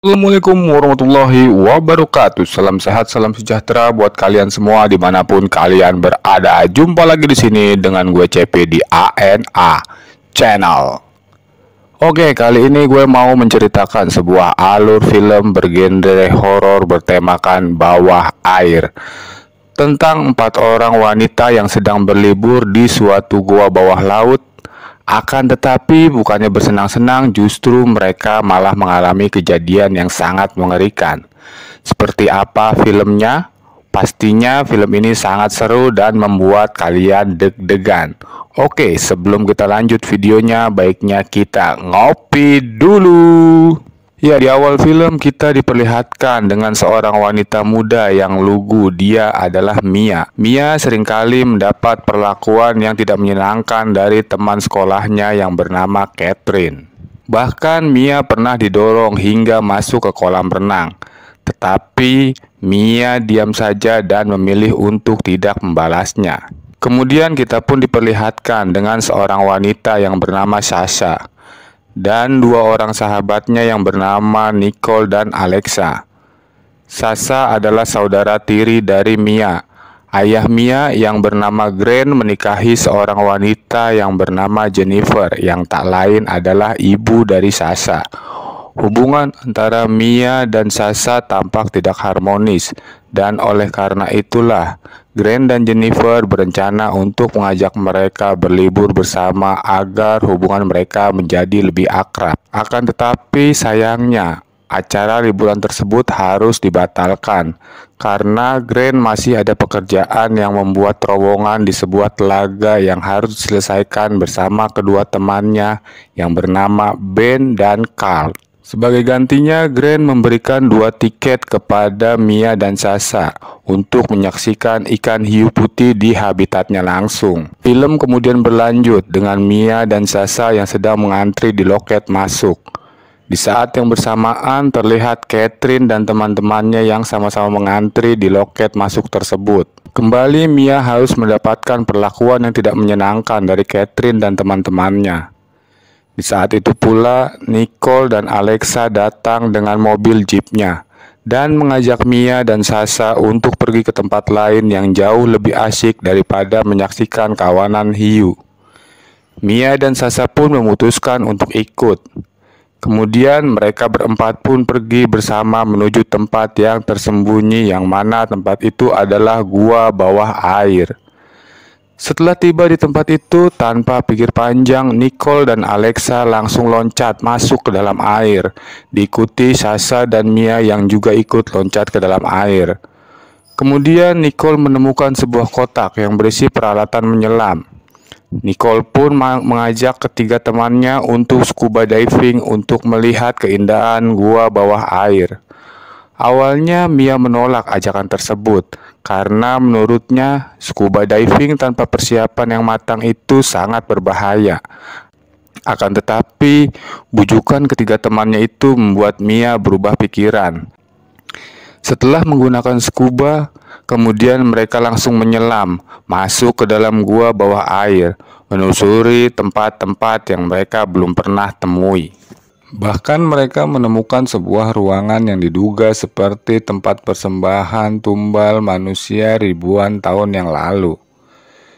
Assalamualaikum warahmatullahi wabarakatuh. Salam sehat, salam sejahtera buat kalian semua dimanapun kalian berada. Jumpa lagi di sini dengan gue CP di ANA Channel. Oke, kali ini gue mau menceritakan sebuah alur film bergenre horor bertemakan bawah air, tentang 4 orang wanita yang sedang berlibur di suatu gua bawah laut. Akan tetapi bukannya bersenang-senang, justru mereka malah mengalami kejadian yang sangat mengerikan. Seperti apa filmnya? Pastinya film ini sangat seru dan membuat kalian deg-degan. Oke, sebelum kita lanjut videonya, baiknya kita ngopi dulu. Ya, di awal film kita diperlihatkan dengan seorang wanita muda yang lugu. Dia adalah Mia. Mia seringkali mendapat perlakuan yang tidak menyenangkan dari teman sekolahnya yang bernama Catherine. Bahkan Mia pernah didorong hingga masuk ke kolam renang. Tetapi Mia diam saja dan memilih untuk tidak membalasnya. Kemudian kita pun diperlihatkan dengan seorang wanita yang bernama Sasha dan 2 orang sahabatnya yang bernama Nicole dan Alexa. Sasha adalah saudara tiri dari Mia. Ayah Mia yang bernama Grant menikahi seorang wanita yang bernama Jennifer, yang tak lain adalah ibu dari Sasha. Hubungan antara Mia dan Sasha tampak tidak harmonis, dan oleh karena itulah Grant dan Jennifer berencana untuk mengajak mereka berlibur bersama agar hubungan mereka menjadi lebih akrab. Akan tetapi sayangnya acara liburan tersebut harus dibatalkan karena Grant masih ada pekerjaan yang membuat terowongan di sebuah telaga yang harus diselesaikan bersama kedua temannya yang bernama Ben dan Carl. Sebagai gantinya, Grant memberikan 2 tiket kepada Mia dan Sasha untuk menyaksikan ikan hiu putih di habitatnya langsung. Film kemudian berlanjut dengan Mia dan Sasha yang sedang mengantri di loket masuk. Di saat yang bersamaan terlihat Catherine dan teman-temannya yang sama-sama mengantri di loket masuk tersebut. Kembali Mia harus mendapatkan perlakuan yang tidak menyenangkan dari Catherine dan teman-temannya. Di saat itu pula, Nicole dan Alexa datang dengan mobil jeepnya dan mengajak Mia dan Sasha untuk pergi ke tempat lain yang jauh lebih asyik daripada menyaksikan kawanan hiu. Mia dan Sasha pun memutuskan untuk ikut. Kemudian mereka berempat pun pergi bersama menuju tempat yang tersembunyi, yang mana tempat itu adalah gua bawah air. Setelah tiba di tempat itu, tanpa pikir panjang, Nicole dan Alexa langsung loncat masuk ke dalam air, diikuti Sasha dan Mia yang juga ikut loncat ke dalam air. Kemudian Nicole menemukan sebuah kotak yang berisi peralatan menyelam. Nicole pun mengajak ketiga temannya untuk scuba diving untuk melihat keindahan gua bawah air. Awalnya Mia menolak ajakan tersebut karena menurutnya scuba diving tanpa persiapan yang matang itu sangat berbahaya. Akan tetapi bujukan ketiga temannya itu membuat Mia berubah pikiran. Setelah menggunakan scuba, kemudian mereka langsung menyelam masuk ke dalam gua bawah air, menelusuri tempat-tempat yang mereka belum pernah temui. Bahkan mereka menemukan sebuah ruangan yang diduga seperti tempat persembahan tumbal manusia ribuan tahun yang lalu.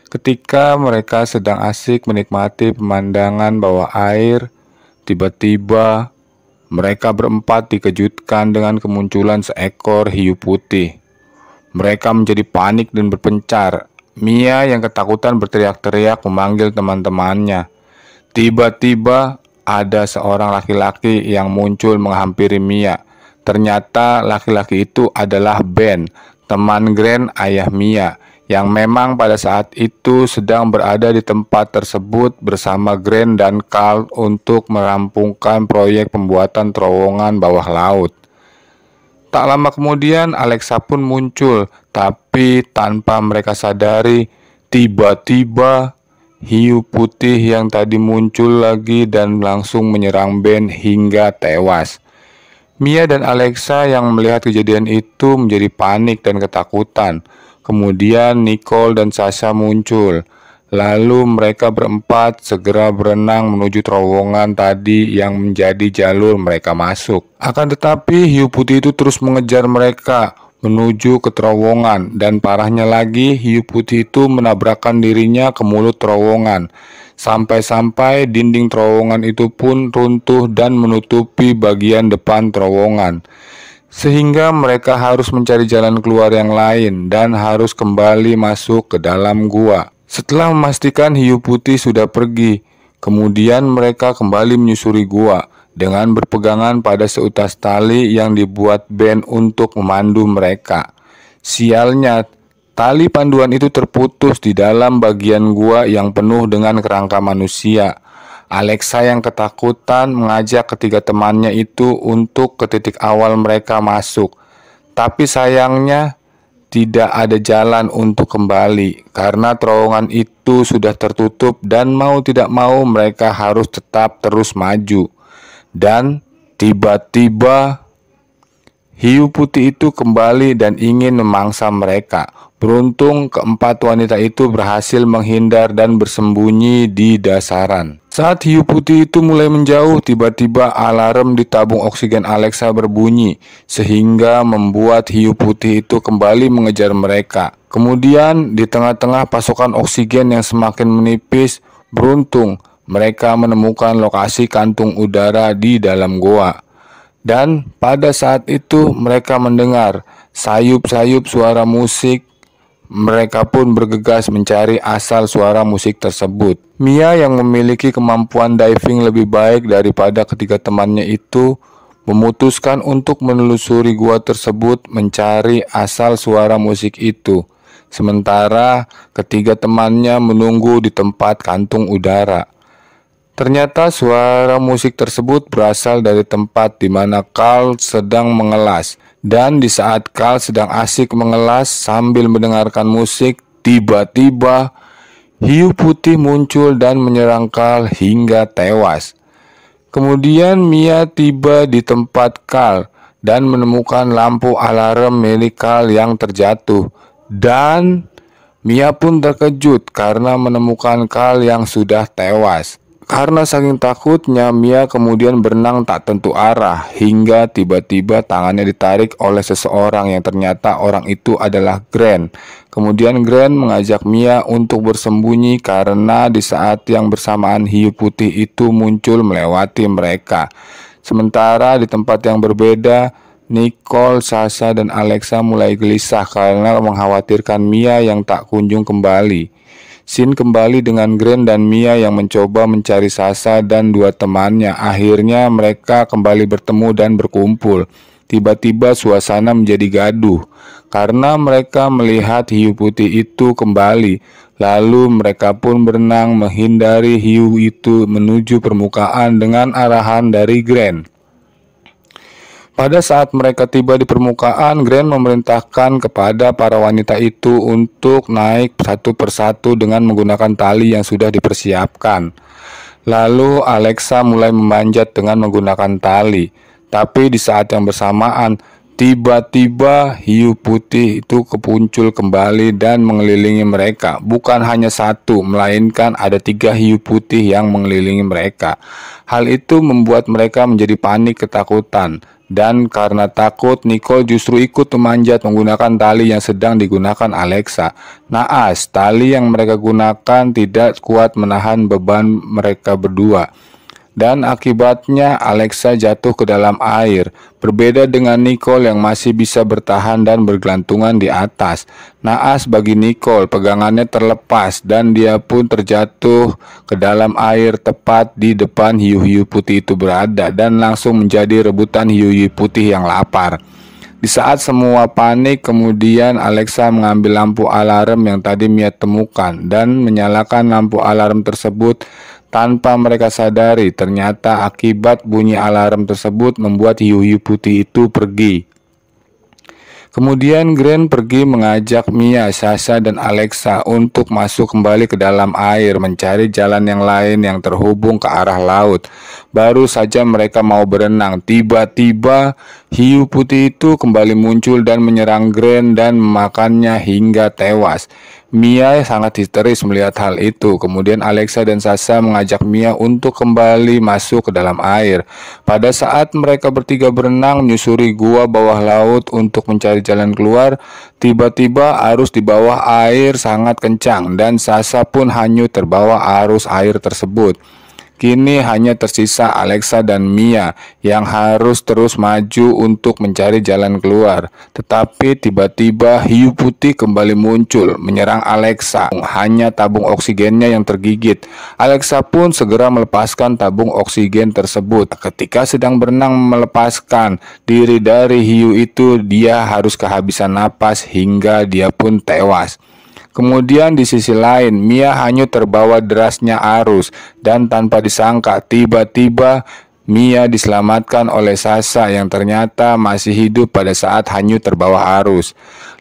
Ketika mereka sedang asik menikmati pemandangan bawah air, tiba-tiba mereka berempat dikejutkan dengan kemunculan seekor hiu putih. Mereka menjadi panik dan berpencar. Mia yang ketakutan berteriak-teriak memanggil teman-temannya. Tiba-tiba ada seorang laki-laki yang muncul menghampiri Mia. Ternyata laki-laki itu adalah Ben, teman Grant ayah Mia, yang memang pada saat itu sedang berada di tempat tersebut bersama Grant dan Carl untuk merampungkan proyek pembuatan terowongan bawah laut. Tak lama kemudian Alexa pun muncul, tapi tanpa mereka sadari, tiba-tiba hiu putih yang tadi muncul lagi dan langsung menyerang Ben hingga tewas. Mia dan Alexa yang melihat kejadian itu menjadi panik dan ketakutan. Kemudian Nicole dan Sasha muncul. Lalu mereka berempat segera berenang menuju terowongan tadi yang menjadi jalur mereka masuk. Akan tetapi hiu putih itu terus mengejar mereka menuju ke terowongan, dan parahnya lagi hiu putih itu menabrakkan dirinya ke mulut terowongan. Sampai-sampai dinding terowongan itu pun runtuh dan menutupi bagian depan terowongan. Sehingga mereka harus mencari jalan keluar yang lain dan harus kembali masuk ke dalam gua. Setelah memastikan hiu putih sudah pergi, kemudian mereka kembali menyusuri gua dengan berpegangan pada seutas tali yang dibuat Ben untuk memandu mereka. Sialnya, tali panduan itu terputus di dalam bagian gua yang penuh dengan kerangka manusia. Alexa yang ketakutan mengajak ketiga temannya itu untuk ke titik awal mereka masuk. Tapi sayangnya tidak ada jalan untuk kembali karena terowongan itu sudah tertutup dan mau tidak mau mereka harus tetap terus maju. Dan tiba-tiba hiu putih itu kembali dan ingin memangsa mereka. Beruntung keempat wanita itu berhasil menghindar dan bersembunyi di dasaran. Saat hiu putih itu mulai menjauh, tiba-tiba alarm di tabung oksigen Alexa berbunyi, sehingga membuat hiu putih itu kembali mengejar mereka. Kemudian di tengah-tengah pasokan oksigen yang semakin menipis, beruntung mereka menemukan lokasi kantung udara di dalam goa. Dan pada saat itu mereka mendengar sayup-sayup suara musik. Mereka pun bergegas mencari asal suara musik tersebut. Mia yang memiliki kemampuan diving lebih baik daripada ketiga temannya itu memutuskan untuk menelusuri gua tersebut mencari asal suara musik itu. Sementara ketiga temannya menunggu di tempat kantung udara. Ternyata suara musik tersebut berasal dari tempat di mana Carl sedang mengelas. Dan di saat Carl sedang asik mengelas sambil mendengarkan musik, tiba-tiba hiu putih muncul dan menyerang Carl hingga tewas. Kemudian Mia tiba di tempat Carl dan menemukan lampu alarm milik Carl yang terjatuh. Dan Mia pun terkejut karena menemukan Carl yang sudah tewas. Karena saking takutnya, Mia kemudian berenang tak tentu arah hingga tiba-tiba tangannya ditarik oleh seseorang yang ternyata orang itu adalah Grant. Kemudian Grant mengajak Mia untuk bersembunyi karena di saat yang bersamaan hiu putih itu muncul melewati mereka. Sementara di tempat yang berbeda, Nicole, Sasha, dan Alexa mulai gelisah karena mengkhawatirkan Mia yang tak kunjung kembali. Scene kembali dengan Grant dan Mia yang mencoba mencari Sasha dan dua temannya. Akhirnya mereka kembali bertemu dan berkumpul. Tiba-tiba suasana menjadi gaduh karena mereka melihat hiu putih itu kembali. Lalu mereka pun berenang menghindari hiu itu menuju permukaan dengan arahan dari Grant. Pada saat mereka tiba di permukaan, Grant memerintahkan kepada para wanita itu untuk naik satu persatu dengan menggunakan tali yang sudah dipersiapkan. Lalu Alexa mulai memanjat dengan menggunakan tali. Tapi di saat yang bersamaan, tiba-tiba hiu putih itu kepuncul kembali dan mengelilingi mereka. Bukan hanya satu, melainkan ada 3 hiu putih yang mengelilingi mereka. Hal itu membuat mereka menjadi panik ketakutan. Dan karena takut, Nicole justru ikut memanjat menggunakan tali yang sedang digunakan Alexa. Naas, tali yang mereka gunakan tidak kuat menahan beban mereka berdua. Dan akibatnya Alexa jatuh ke dalam air. Berbeda dengan Nicole yang masih bisa bertahan dan bergelantungan di atas. Naas bagi Nicole, pegangannya terlepas dan dia pun terjatuh ke dalam air tepat di depan hiu-hiu putih itu berada dan langsung menjadi rebutan hiu-hiu putih yang lapar. Di saat semua panik, kemudian Alexa mengambil lampu alarm yang tadi Mia temukan dan menyalakan lampu alarm tersebut. Tanpa mereka sadari, ternyata akibat bunyi alarm tersebut membuat hiu-hiu putih itu pergi. Kemudian Grant pergi mengajak Mia, Sasha, dan Alexa untuk masuk kembali ke dalam air mencari jalan yang lain yang terhubung ke arah laut. Baru saja mereka mau berenang, tiba-tiba hiu putih itu kembali muncul dan menyerang Grant dan memakannya hingga tewas. Mia sangat histeris melihat hal itu. Kemudian Alexa dan Sasha mengajak Mia untuk kembali masuk ke dalam air. Pada saat mereka bertiga berenang menyusuri gua bawah laut untuk mencari jalan keluar, tiba-tiba arus di bawah air sangat kencang dan Sasha pun hanyut terbawa arus air tersebut. Kini hanya tersisa Alexa dan Mia yang harus terus maju untuk mencari jalan keluar. Tetapi tiba-tiba hiu putih kembali muncul menyerang Alexa. Hanya tabung oksigennya yang tergigit. Alexa pun segera melepaskan tabung oksigen tersebut. Ketika sedang berenang melepaskan diri dari hiu itu, dia harus kehabisan napas hingga dia pun tewas. Kemudian di sisi lain, Mia hanyut terbawa derasnya arus dan tanpa disangka tiba-tiba Mia diselamatkan oleh Sasha yang ternyata masih hidup pada saat hanyut terbawa arus.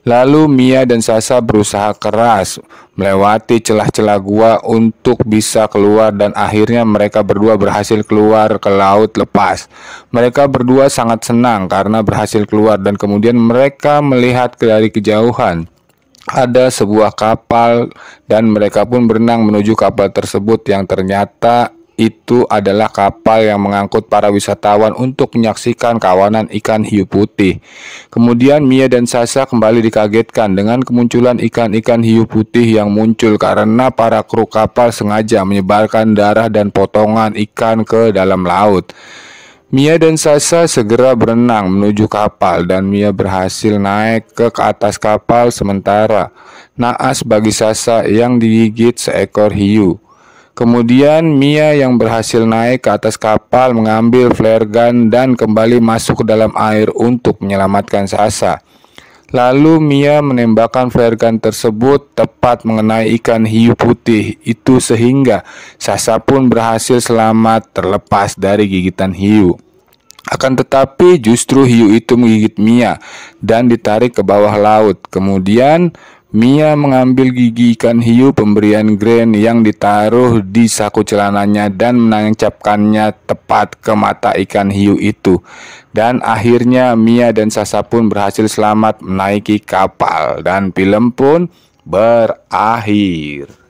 Lalu Mia dan Sasha berusaha keras melewati celah-celah gua untuk bisa keluar dan akhirnya mereka berdua berhasil keluar ke laut lepas. Mereka berdua sangat senang karena berhasil keluar dan kemudian mereka melihat dari kejauhan ada sebuah kapal dan mereka pun berenang menuju kapal tersebut yang ternyata itu adalah kapal yang mengangkut para wisatawan untuk menyaksikan kawanan ikan hiu putih. Kemudian Mia dan Sasha kembali dikagetkan dengan kemunculan ikan-ikan hiu putih yang muncul karena para kru kapal sengaja menyebarkan darah dan potongan ikan ke dalam laut. Mia dan Sasha segera berenang menuju kapal dan Mia berhasil naik ke atas kapal sementara naas bagi Sasha yang digigit seekor hiu. Kemudian Mia yang berhasil naik ke atas kapal mengambil flare gun dan kembali masuk ke dalam air untuk menyelamatkan Sasha. Lalu Mia menembakkan flare gun tersebut tepat mengenai ikan hiu putih itu sehingga Sasha pun berhasil selamat terlepas dari gigitan hiu. Akan tetapi justru hiu itu menggigit Mia dan ditarik ke bawah laut. Kemudian Mia mengambil gigi ikan hiu pemberian Grant yang ditaruh di saku celananya dan menancapkannya tepat ke mata ikan hiu itu. Dan akhirnya Mia dan Sasha pun berhasil selamat menaiki kapal dan film pun berakhir.